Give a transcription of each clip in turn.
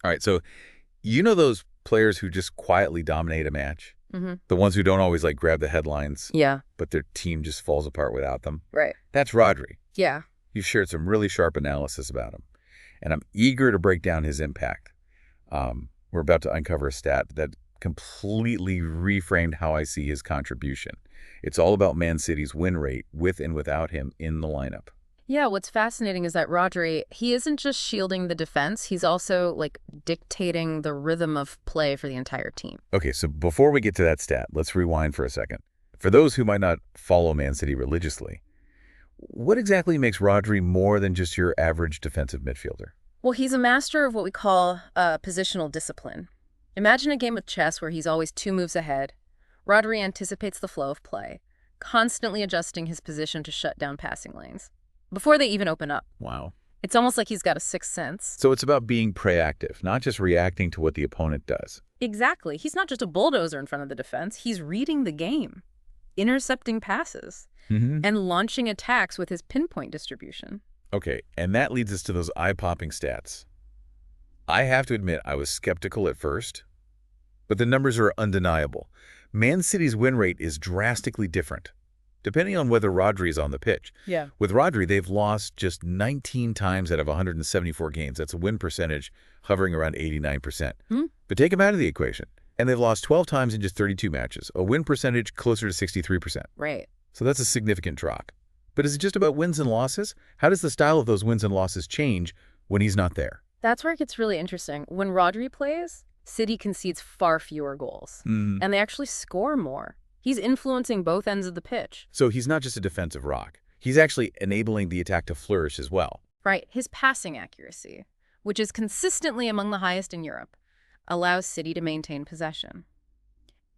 All right, so you know those players who just quietly dominate a match? Hmm. The ones who don't always, like, grab the headlines, Yeah, but their team just falls apart without them? right. That's Rodri. Yeah. You've shared some really sharp analysis about him, and I'm eager to break down his impact. We're about to uncover a stat that completely reframed how I see his contribution. It's all about Man City's win rate with and without him in the lineup. Yeah, what's fascinating is that Rodri, he isn't just shielding the defense, he's also like dictating the rhythm of play for the entire team. Okay, so before we get to that stat, let's rewind for a second. For those who might not follow Man City religiously, what exactly makes Rodri more than just your average defensive midfielder? Well, he's a master of what we call positional discipline. Imagine a game of chess where he's always 2 moves ahead. Rodri anticipates the flow of play, constantly adjusting his position to shut down passing lanes before they even open up. Wow. It's almost like he's got a sixth sense. So it's about being proactive, not just reacting to what the opponent does. Exactly. He's not just a bulldozer in front of the defense, he's reading the game, intercepting passes, Mm-hmm. and launching attacks with his pinpoint distribution. Okay, and that leads us to those eye-popping stats. I have to admit I was skeptical at first, but the numbers are undeniable. Man City's win rate is drastically different, depending on whether Rodri is on the pitch. Yeah. With Rodri, they've lost just 19 times out of 174 games. That's a win percentage hovering around 89%. Hmm? But take him out of the equation, and they've lost 12 times in just 32 matches, a win percentage closer to 63%. Right. So that's a significant drop. But is it just about wins and losses? How does the style of those wins and losses change when he's not there? That's where it gets really interesting. When Rodri plays, City concedes far fewer goals, Mm. and they actually score more. He's influencing both ends of the pitch. So he's not just a defensive rock. He's actually enabling the attack to flourish as well. Right. His passing accuracy, which is consistently among the highest in Europe, allows City to maintain possession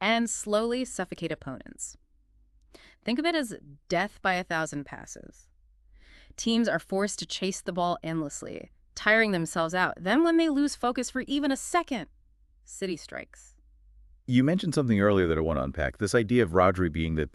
and slowly suffocate opponents. Think of it as death by 1,000 passes. Teams are forced to chase the ball endlessly, tiring themselves out. Then when they lose focus for even a second, City strikes. You mentioned something earlier that I want to unpack. This idea of Rodri being the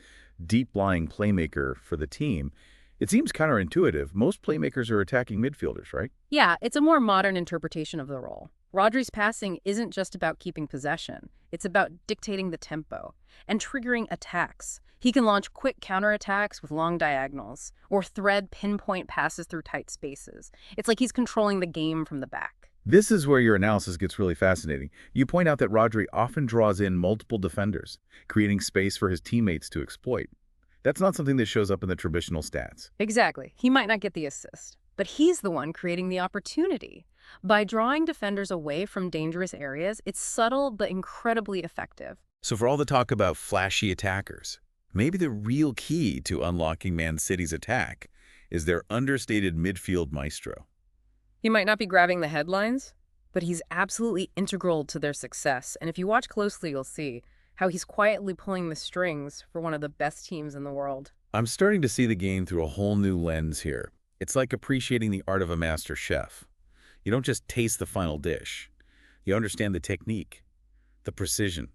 deep-lying playmaker for the team. It seems counterintuitive. Most playmakers are attacking midfielders, right? Yeah, it's a more modern interpretation of the role. Rodri's passing isn't just about keeping possession. It's about dictating the tempo and triggering attacks. He can launch quick counterattacks with long diagonals or thread pinpoint passes through tight spaces. It's like he's controlling the game from the back. This is where your analysis gets really fascinating. You point out that Rodri often draws in multiple defenders, creating space for his teammates to exploit. That's not something that shows up in the traditional stats. Exactly. He might not get the assist, but he's the one creating the opportunity. By drawing defenders away from dangerous areas, it's subtle but incredibly effective. So for all the talk about flashy attackers, maybe the real key to unlocking Man City's attack is their understated midfield maestro. He might not be grabbing the headlines, but he's absolutely integral to their success. And if you watch closely, you'll see how he's quietly pulling the strings for one of the best teams in the world. I'm starting to see the game through a whole new lens here. It's like appreciating the art of a master chef. You don't just taste the final dish. You understand the technique, the precision,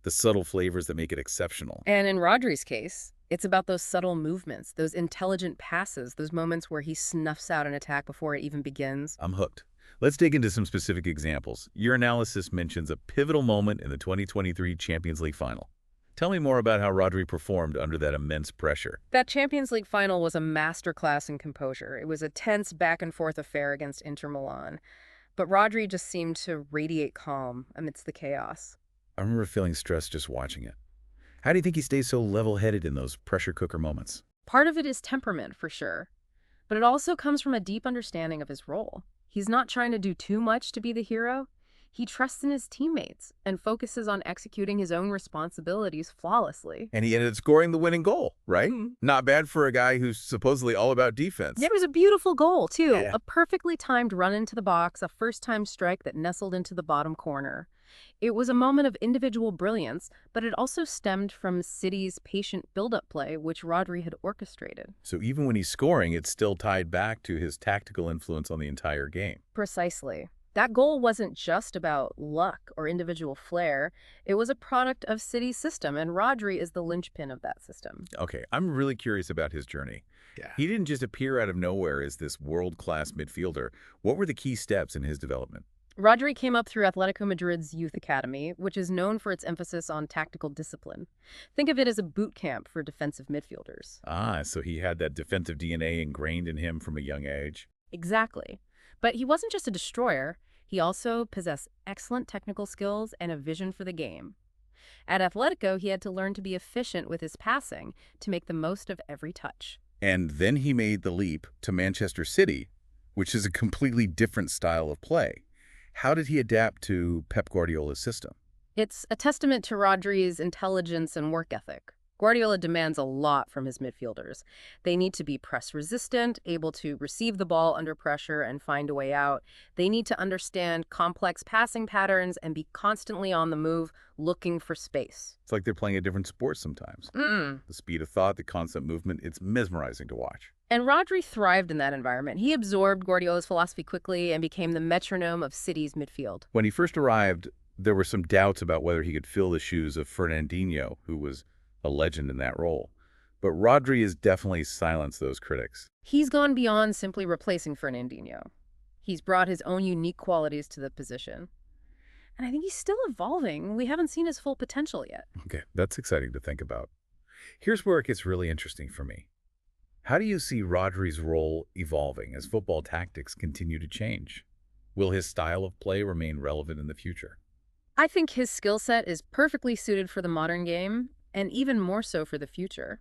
the subtle flavors that make it exceptional. And in Rodri's case, it's about those subtle movements, those intelligent passes, those moments where he snuffs out an attack before it even begins. I'm hooked. Let's dig into some specific examples. Your analysis mentions a pivotal moment in the 2023 Champions League final. Tell me more about how Rodri performed under that immense pressure. That Champions League final was a masterclass in composure. It was a tense back-and-forth affair against Inter Milan. But Rodri just seemed to radiate calm amidst the chaos. I remember feeling stressed just watching it. How do you think he stays so level-headed in those pressure cooker moments? Part of it is temperament, for sure. But it also comes from a deep understanding of his role. He's not trying to do too much to be the hero. He trusts in his teammates and focuses on executing his own responsibilities flawlessly. And he ended up scoring the winning goal, right? Mhm. Not bad for a guy who's supposedly all about defense. It was a beautiful goal, too. Yeah. A perfectly timed run into the box, a first-time strike that nestled into the bottom corner. It was a moment of individual brilliance, but it also stemmed from City's patient build-up play, which Rodri had orchestrated. So even when he's scoring, it's still tied back to his tactical influence on the entire game. Precisely. That goal wasn't just about luck or individual flair. It was a product of City's system, and Rodri is the linchpin of that system. Okay, I'm really curious about his journey. Yeah. He didn't just appear out of nowhere as this world-class midfielder. What were the key steps in his development? Rodri came up through Atletico Madrid's youth academy, which is known for its emphasis on tactical discipline. Think of it as a boot camp for defensive midfielders. Ah, so he had that defensive DNA ingrained in him from a young age. Exactly. But he wasn't just a destroyer, he also possessed excellent technical skills and a vision for the game. At Atletico, he had to learn to be efficient with his passing to make the most of every touch. And then he made the leap to Manchester City, which is a completely different style of play. How did he adapt to Pep Guardiola's system? It's a testament to Rodri's intelligence and work ethic. Guardiola demands a lot from his midfielders. They need to be press-resistant, able to receive the ball under pressure and find a way out. They need to understand complex passing patterns and be constantly on the move, looking for space. It's like they're playing a different sport sometimes. The speed of thought, the constant movement, it's mesmerizing to watch. And Rodri thrived in that environment. He absorbed Guardiola's philosophy quickly and became the metronome of City's midfield. When he first arrived, there were some doubts about whether he could fill the shoes of Fernandinho, who was a legend in that role. But Rodri has definitely silenced those critics. He's gone beyond simply replacing Fernandinho. He's brought his own unique qualities to the position. And I think he's still evolving. We haven't seen his full potential yet. Okay, that's exciting to think about. Here's where it gets really interesting for me. How do you see Rodri's role evolving as football tactics continue to change? Will his style of play remain relevant in the future? I think his skill set is perfectly suited for the modern game, and even more so for the future.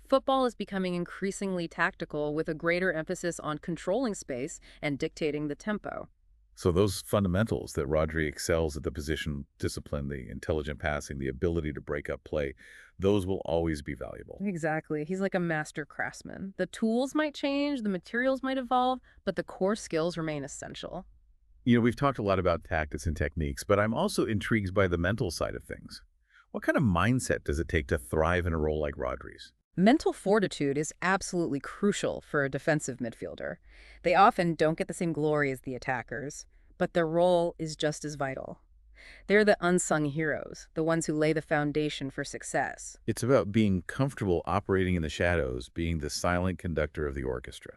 Football is becoming increasingly tactical with a greater emphasis on controlling space and dictating the tempo. So those fundamentals that Rodri excels at, the position discipline, the intelligent passing, the ability to break up play, those will always be valuable. Exactly. He's like a master craftsman. The tools might change, the materials might evolve, but the core skills remain essential. We've talked a lot about tactics and techniques, but I'm also intrigued by the mental side of things. What kind of mindset does it take to thrive in a role like Rodri's? Mental fortitude is absolutely crucial for a defensive midfielder. They often don't get the same glory as the attackers, but their role is just as vital. They're the unsung heroes, the ones who lay the foundation for success. It's about being comfortable operating in the shadows, being the silent conductor of the orchestra.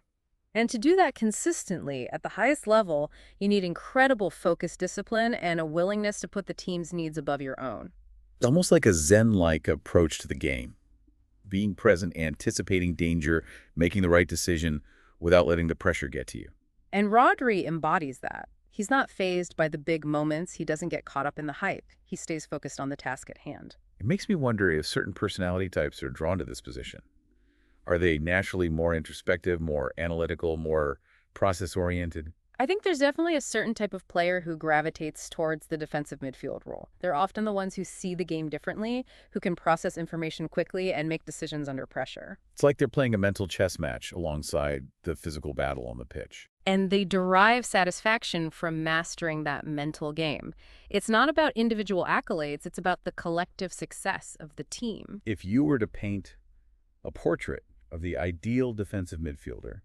And to do that consistently at the highest level, you need incredible focus discipline and a willingness to put the team's needs above your own. It's almost like a Zen-like approach to the game. Being present, anticipating danger, making the right decision without letting the pressure get to you. And Rodri embodies that. He's not fazed by the big moments. He doesn't get caught up in the hype. He stays focused on the task at hand. It makes me wonder if certain personality types are drawn to this position. Are they naturally more introspective, more analytical, more process-oriented? I think there's definitely a certain type of player who gravitates towards the defensive midfield role. They're often the ones who see the game differently, who can process information quickly and make decisions under pressure. It's like they're playing a mental chess match alongside the physical battle on the pitch. And they derive satisfaction from mastering that mental game. It's not about individual accolades, it's about the collective success of the team. If you were to paint a portrait of the ideal defensive midfielder,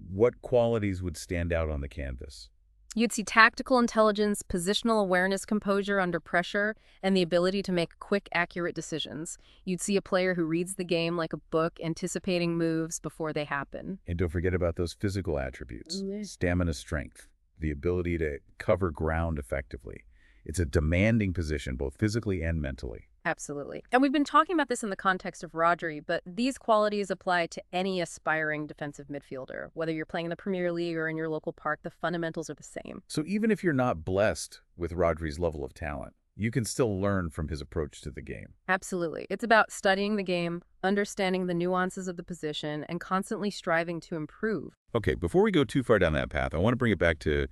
what qualities would stand out on the canvas? You'd see tactical intelligence, positional awareness, composure under pressure, and the ability to make quick, accurate decisions. You'd see a player who reads the game like a book, anticipating moves before they happen. And don't forget about those physical attributes. Stamina, strength, the ability to cover ground effectively. It's a demanding position, both physically and mentally. Absolutely. And we've been talking about this in the context of Rodri, but these qualities apply to any aspiring defensive midfielder. Whether you're playing in the Premier League or in your local park, the fundamentals are the same. So even if you're not blessed with Rodri's level of talent, you can still learn from his approach to the game. Absolutely. It's about studying the game, understanding the nuances of the position, and constantly striving to improve. Okay, before we go too far down that path, I want to bring it back to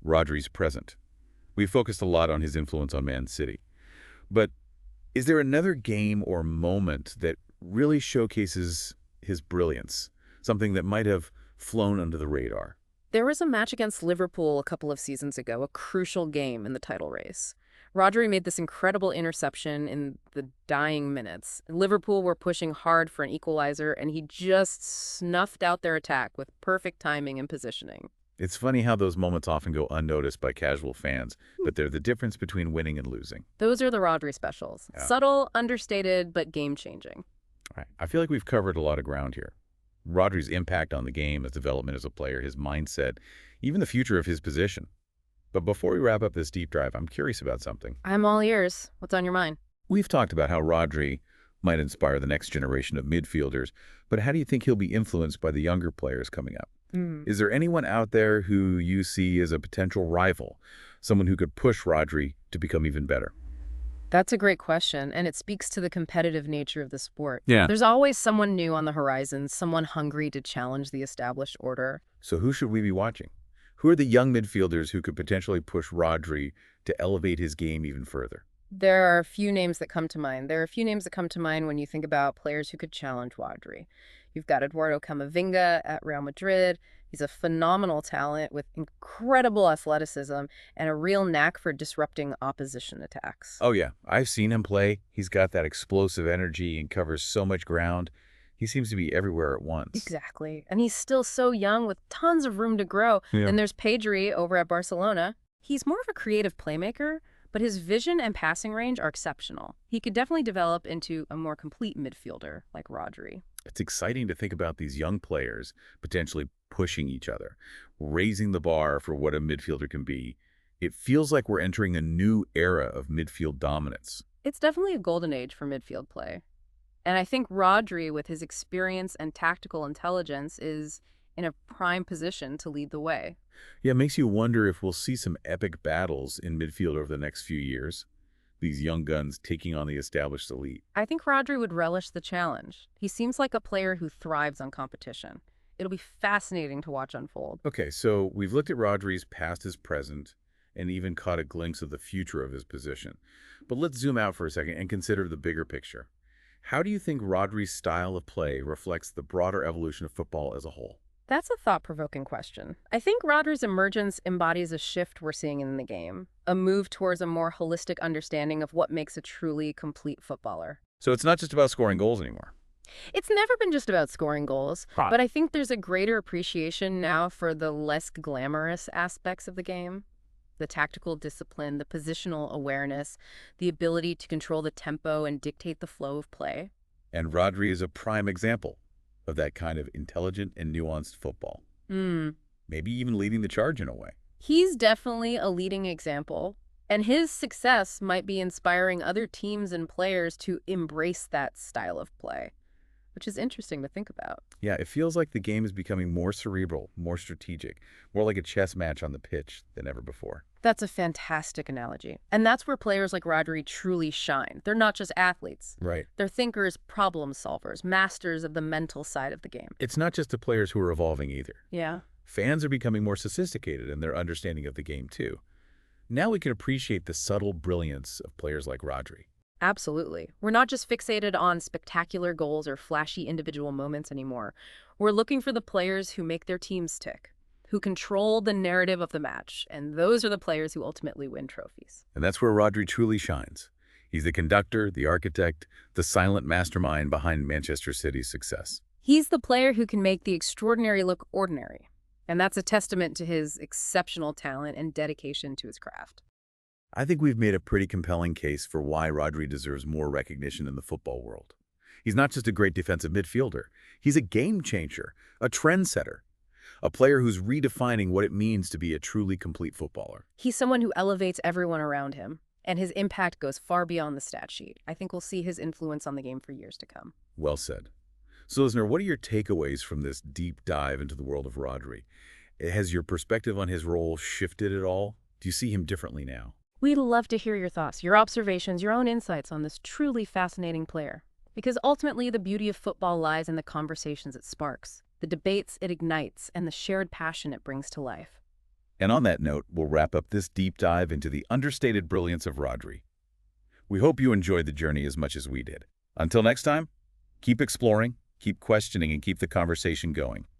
Rodri's present. We focused a lot on his influence on Man City. But is there another game or moment that really showcases his brilliance, something that might have flown under the radar? There was a match against Liverpool a couple of seasons ago, a crucial game in the title race. Rodri made this incredible interception in the dying minutes. Liverpool were pushing hard for an equalizer, and he just snuffed out their attack with perfect timing and positioning. It's funny how those moments often go unnoticed by casual fans, but they're the difference between winning and losing. Those are the Rodri specials. Yeah. Subtle, understated, but game-changing. All right. I feel like we've covered a lot of ground here. Rodri's impact on the game, his development as a player, his mindset, even the future of his position. But before we wrap up this deep dive, I'm curious about something. I'm all ears. What's on your mind? We've talked about how Rodri might inspire the next generation of midfielders, but how do you think he'll be influenced by the younger players coming up? Hmm. Is there anyone out there who you see as a potential rival, someone who could push Rodri to become even better? That's a great question, and it speaks to the competitive nature of the sport. Yeah. There's always someone new on the horizon, someone hungry to challenge the established order. So who should we be watching? Who are the young midfielders who could potentially push Rodri to elevate his game even further? There are a few names that come to mind. There are a few names that come to mind when you think about players who could challenge Rodri. You've got Eduardo Camavinga at Real Madrid. He's a phenomenal talent with incredible athleticism and a real knack for disrupting opposition attacks. Oh yeah, I've seen him play. He's got that explosive energy and covers so much ground. He seems to be everywhere at once. Exactly. And he's still so young with tons of room to grow. Yeah. Then there's Pedri over at Barcelona. He's more of a creative playmaker, but his vision and passing range are exceptional. He could definitely develop into a more complete midfielder like Rodri. It's exciting to think about these young players potentially pushing each other, raising the bar for what a midfielder can be. It feels like we're entering a new era of midfield dominance. It's definitely a golden age for midfield play. And I think Rodri, with his experience and tactical intelligence, is in a prime position to lead the way. Yeah, it makes you wonder if we'll see some epic battles in midfield over the next few years. These young guns taking on the established elite. I think Rodri would relish the challenge. He seems like a player who thrives on competition. It'll be fascinating to watch unfold. Okay, so we've looked at Rodri's past, his present, and even caught a glimpse of the future of his position. But let's zoom out for a second and consider the bigger picture. How do you think Rodri's style of play reflects the broader evolution of football as a whole? That's a thought-provoking question. I think Rodri's emergence embodies a shift we're seeing in the game, a move towards a more holistic understanding of what makes a truly complete footballer. So it's not just about scoring goals anymore. It's never been just about scoring goals, Right. but I think there's a greater appreciation now for the less glamorous aspects of the game. The tactical discipline, the positional awareness, the ability to control the tempo and dictate the flow of play. And Rodri is a prime example of that kind of intelligent and nuanced football. Maybe even leading the charge in a way. He's definitely a leading example, and his success might be inspiring other teams and players to embrace that style of play, which is interesting to think about. Yeah, it feels like the game is becoming more cerebral, more strategic, more like a chess match on the pitch than ever before. That's a fantastic analogy. And that's where players like Rodri truly shine. They're not just athletes. Right. They're thinkers, problem solvers, masters of the mental side of the game. It's not just the players who are evolving either. Yeah. Fans are becoming more sophisticated in their understanding of the game too. Now we can appreciate the subtle brilliance of players like Rodri. Absolutely. We're not just fixated on spectacular goals or flashy individual moments anymore. We're looking for the players who make their teams tick, who control the narrative of the match, and those are the players who ultimately win trophies. And that's where Rodri truly shines. He's the conductor, the architect, the silent mastermind behind Manchester City's success. He's the player who can make the extraordinary look ordinary, and that's a testament to his exceptional talent and dedication to his craft. I think we've made a pretty compelling case for why Rodri deserves more recognition in the football world. He's not just a great defensive midfielder. He's a game changer, a trendsetter, a player who's redefining what it means to be a truly complete footballer. He's someone who elevates everyone around him, and his impact goes far beyond the stat sheet. I think we'll see his influence on the game for years to come. Well said. So, listener, what are your takeaways from this deep dive into the world of Rodri? Has your perspective on his role shifted at all? Do you see him differently now? We'd love to hear your thoughts, your observations, your own insights on this truly fascinating player. Because ultimately, the beauty of football lies in the conversations it sparks, the debates it ignites, and the shared passion it brings to life. And on that note, we'll wrap up this deep dive into the understated brilliance of Rodri. We hope you enjoyed the journey as much as we did. Until next time, keep exploring, keep questioning, and keep the conversation going.